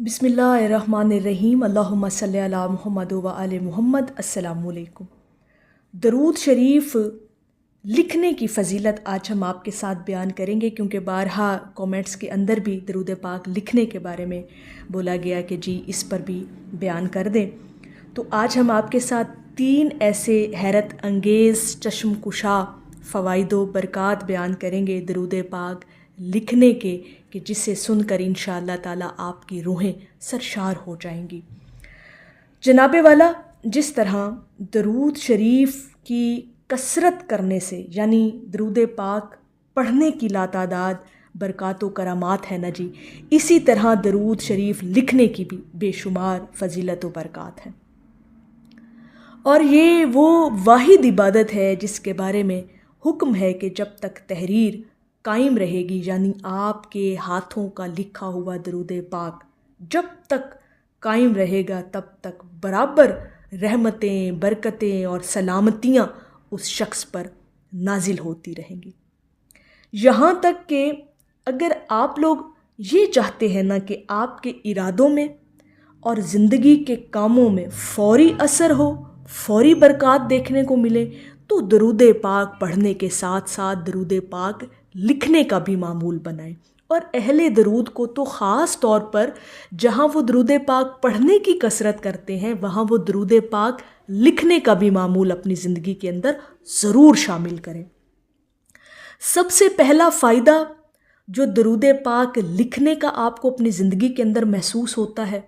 बिस्मिल्लाहिर्रहमानिर्रहीम। अल्लाहुम्मा सल्ली अला मुहम्मद व आले मुहम्मद। अस्सलामु अलैकुम। दरूद शरीफ लिखने की फ़जीलत आज हम आपके साथ बयान करेंगे, क्योंकि बारहा कमेंट्स के अंदर भी दरूद पाक लिखने के बारे में बोला गया कि जी इस पर भी बयान कर दें। तो आज हम आपके साथ 3 ऐसे हैरत अंगेज़ चश्मकुशा फ़वाइद व बरक़ात बयान करेंगे दरूद पाक लिखने के, कि जिसे सुनकर इंशाअल्लाह ताला आपकी रूहें सरशार हो जाएंगी। जनाबे वाला, जिस तरह दरूद शरीफ की कसरत करने से, यानी दरूद पाक पढ़ने की लातादाद बरक़ात व करामात है ना जी, इसी तरह दरूद शरीफ लिखने की भी बेशुमार फ़जीलत व बरक़ात है। और ये वो वाहिद इबादत है जिसके बारे में हुक्म है कि जब तक तहरीर कायम रहेगी, यानी आपके हाथों का लिखा हुआ दरूद पाक जब तक कायम रहेगा, तब तक बराबर रहमतें, बरकतें और सलामतियाँ उस शख्स पर नाजिल होती रहेंगी। यहाँ तक कि अगर आप लोग ये चाहते हैं ना कि आपके इरादों में और ज़िंदगी के कामों में फ़ौरी असर हो, फ़ौरी बरक़ात देखने को मिले, तो दरूद पाक पढ़ने के साथ साथ दरूद पाक लिखने का भी मामूल बनाएं। और अहले दरूद को तो ख़ास तौर पर जहाँ वो दरूद पाक पढ़ने की कसरत करते हैं, वहाँ वो दरूद पाक लिखने का भी मामूल अपनी ज़िंदगी के अंदर ज़रूर शामिल करें। सबसे पहला फ़ायदा जो दरूद पाक लिखने का आपको अपनी ज़िंदगी के अंदर महसूस होता है,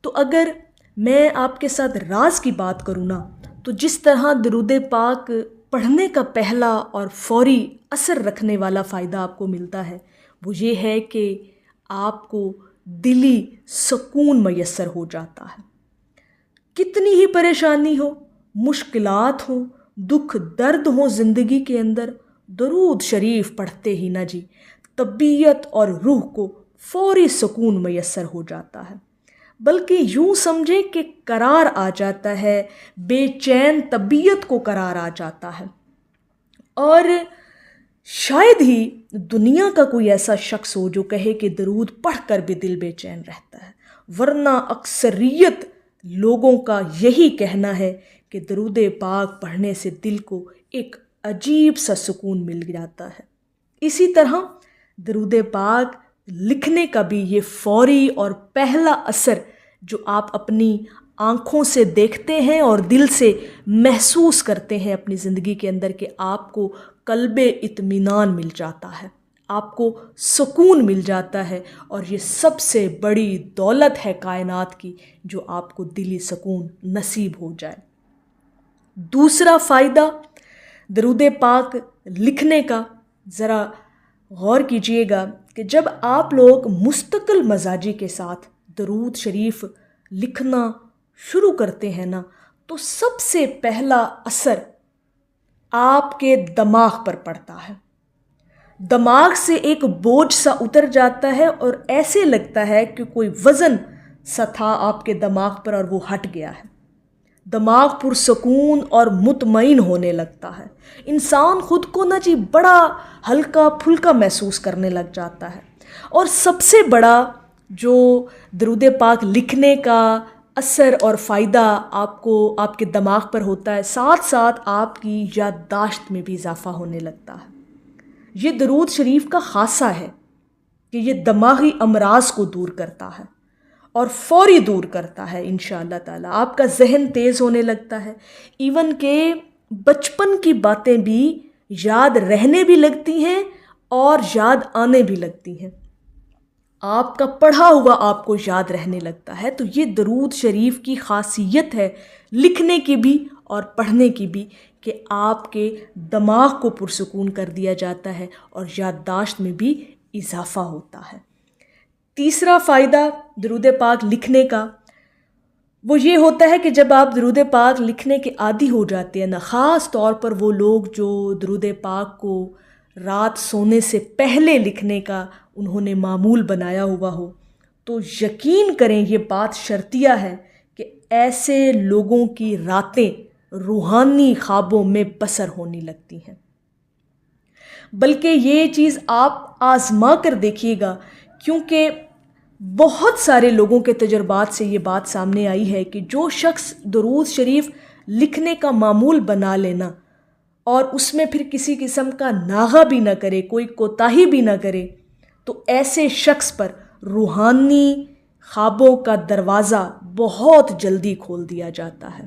तो अगर मैं आपके साथ राज की बात करूँ ना, तो जिस तरह दरूद पाक पढ़ने का पहला और फ़ौरी असर रखने वाला फ़ायदा आपको मिलता है, वो ये है कि आपको दिली सुकून मैसर हो जाता है। कितनी ही परेशानी हो, मुश्किलात हो, दुख दर्द हो ज़िंदगी के अंदर, दरूद शरीफ पढ़ते ही ना जी तबीयत और रूह को फ़ौरी सुकून मैसर हो जाता है। बल्कि यूँ समझें कि करार आ जाता है, बेचैन तबीयत को करार आ जाता है। और शायद ही दुनिया का कोई ऐसा शख्स हो जो कहे कि दरूद पढ़कर भी दिल बेचैन रहता है, वरना अक्सरियत लोगों का यही कहना है कि दरूद पाक पढ़ने से दिल को एक अजीब सा सुकून मिल जाता है। इसी तरह दरूद पाक लिखने का भी ये फ़ौरी और पहला असर जो आप अपनी आँखों से देखते हैं और दिल से महसूस करते हैं अपनी ज़िंदगी के अंदर, कि आपको कल्बे इत्मीनान मिल जाता है, आपको सुकून मिल जाता है। और ये सबसे बड़ी दौलत है कायनात की, जो आपको दिली सुकून नसीब हो जाए। दूसरा फ़ायदा दरूद पाक लिखने का, ज़रा गौर कीजिएगा कि जब आप लोग मुस्तकिल मजाजी के साथ दरूद शरीफ लिखना शुरू करते हैं ना, तो सबसे पहला असर आपके दिमाग पर पड़ता है। दिमाग से एक बोझ सा उतर जाता है और ऐसे लगता है कि कोई वज़न सा था आपके दिमाग पर और वो हट गया है। दिमाग पुरसकून और मुतमईन होने लगता है। इंसान ख़ुद को ना जी बड़ा हल्का फुल्का महसूस करने लग जाता है। और सबसे बड़ा जो दरूद पाक लिखने का असर और फ़ायदा आपको आपके दिमाग पर होता है, साथ साथ आपकी याददाश्त में भी इजाफ़ा होने लगता है। ये दरूद शरीफ का ख़ासा है कि ये दिमागी अमराज को दूर करता है और फ़ौरी दूर करता है इंशाअल्लाह ताला। आपका जहन तेज़ होने लगता है, इवन के बचपन की बातें भी याद रहने भी लगती हैं और याद आने भी लगती हैं। आपका पढ़ा हुआ आपको याद रहने लगता है। तो ये दरूद शरीफ की ख़ासियत है लिखने की भी और पढ़ने की भी, कि आपके दिमाग को पुरसकून कर दिया जाता है और याददाश्त में भी इजाफ़ा होता है। तीसरा फ़ायदा दरूद पाक लिखने का वो ये होता है कि जब आप दरूद पाक लिखने के आदी हो जाते हैं ना, ख़ास तौर पर वो लोग जो दरूद पाक को रात सोने से पहले लिखने का उन्होंने मामूल बनाया हुआ हो, तो यकीन करें ये बात शर्तिया है कि ऐसे लोगों की रातें रूहानी ख्वाबों में बसर होने लगती हैं। बल्कि ये चीज़ आप आज़मा कर देखिएगा, क्योंकि بہت سارے لوگوں کے تجربات سے یہ بات سامنے آئی ہے کہ جو شخص درود شریف لکھنے کا معمول بنا لینا اور اس میں پھر کسی قسم کا ناغہ بھی نہ کرے، کوئی کوتاہی بھی نہ کرے، تو ایسے شخص پر روحانی خوابوں کا دروازہ بہت جلدی کھول دیا جاتا ہے،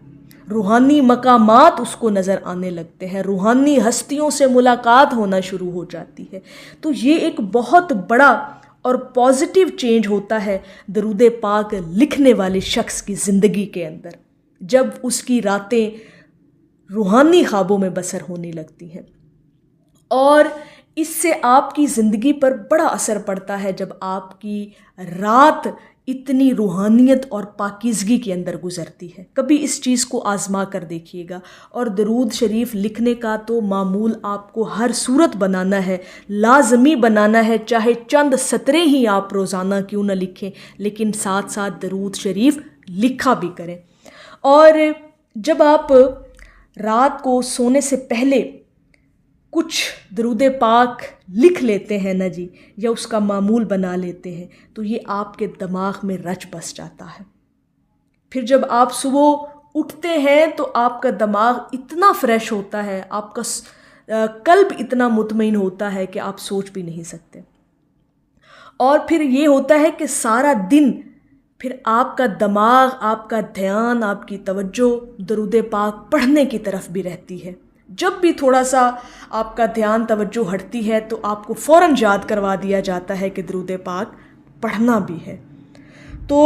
روحانی مقامات اس کو نظر آنے لگتے ہیں، روحانی ہستیوں سے ملاقات ہونا شروع ہو جاتی ہے۔ تو یہ ایک بہت بڑا اور پازیٹیو چینج ہوتا ہے درود پاک لکھنے والے شخص کی زندگی کے اندر، جب اس کی راتیں روحانی خوابوں میں بسر ہونے لگتی ہیں۔ اور اس سے آپ کی زندگی پر بڑا اثر پڑتا ہے جب آپ کی رات اتنی روحانیت اور پاکیزگی کے اندر گزرتی ہے۔ کبھی اس چیز کو آزما کر دیکھیے گا۔ اور درود شریف لکھنے کا تو معمول آپ کو ہر صورت بنانا ہے، لازمی بنانا ہے، چاہے چند سطریں ہی آپ روزانہ کیوں نہ لکھیں، لیکن ساتھ ساتھ درود شریف لکھا بھی کریں۔ اور جب آپ رات کو سونے سے پہلے کچھ درود پاک لکھ لیتے ہیں نا جی، یا اس کا معمول بنا لیتے ہیں، تو یہ آپ کے دماغ میں رچ بس جاتا ہے۔ پھر جب آپ صبح اٹھتے ہیں تو آپ کا دماغ اتنا فریش ہوتا ہے، آپ کا قلب اتنا مطمئن ہوتا ہے کہ آپ سوچ بھی نہیں سکتے۔ اور پھر یہ ہوتا ہے کہ سارا دن پھر آپ کا دماغ، آپ کا دھیان، آپ کی توجہ درود پاک پڑھنے کی طرف بھی رہتی ہے۔ جب بھی تھوڑا سا آپ کا دھیان توجہ ہٹتی ہے تو آپ کو فوراً یاد کروا دیا جاتا ہے کہ درود پاک پڑھنا بھی ہے۔ تو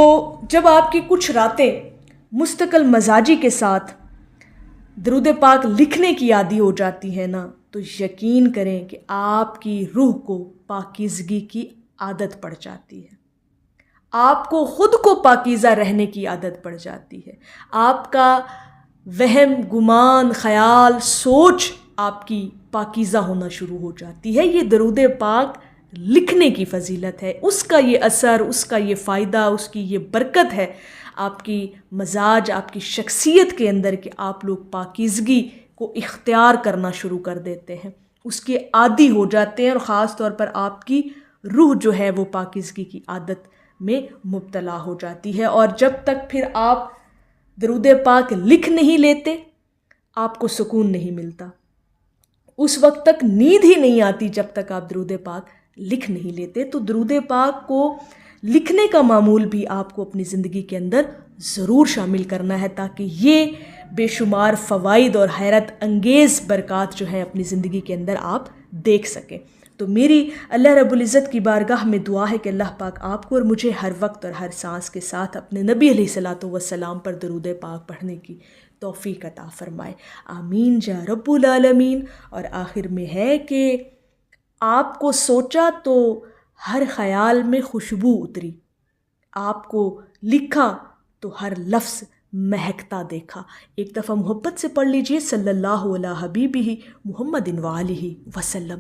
جب آپ کی کچھ راتیں مستقل مزاجی کے ساتھ درود پاک لکھنے کی عادی ہو جاتی ہے نا، تو یقین کریں کہ آپ کی روح کو پاکیزگی کی عادت پڑ جاتی ہے، آپ کو خود کو پاکیزہ رہنے کی عادت پڑ جاتی ہے، آپ کا وہم، گمان، خیال، سوچ آپ کی پاکیزہ ہونا شروع ہو جاتی ہے۔ یہ درود پاک لکھنے کی فضیلت ہے، اس کا یہ اثر، اس کا یہ فائدہ، اس کی یہ برکت ہے آپ کی مزاج، آپ کی شخصیت کے اندر کہ آپ لوگ پاکیزگی کو اختیار کرنا شروع کر دیتے ہیں، اس کے عادی ہو جاتے ہیں، اور خاص طور پر آپ کی روح جو ہے وہ پاکیزگی کی عادت میں مبتلا ہو جاتی ہے۔ اور جب تک پھر آپ درود پاک لکھ نہیں لیتے، آپ کو سکون نہیں ملتا، اس وقت تک نیند ہی نہیں آتی جب تک آپ درود پاک لکھ نہیں لیتے۔ تو درود پاک کو لکھنے کا معمول بھی آپ کو اپنی زندگی کے اندر ضرور شامل کرنا ہے، تاکہ یہ بے شمار فوائد اور حیرت انگیز برکات جو ہے اپنی زندگی کے اندر آپ دیکھ سکیں۔ تو میری اللہ رب العزت کی بارگاہ میں دعا ہے کہ اللہ پاک آپ کو اور مجھے ہر وقت اور ہر سانس کے ساتھ اپنے نبی علیہ الصلوۃ والسلام پر درود پاک پڑھنے کی توفیق عطا فرمائے، آمین یا رب العالمین۔ اور آخر میں ہے کہ آپ کو سوچا تو ہر خیال میں خوشبو اتری، آپ کو لکھا تو ہر لفظ مہکتا دیکھا۔ ایک دفعہ محبت سے پڑھ لیجئے، صلی اللہ علیہ حبیبہ محمد وآلہ وسلم۔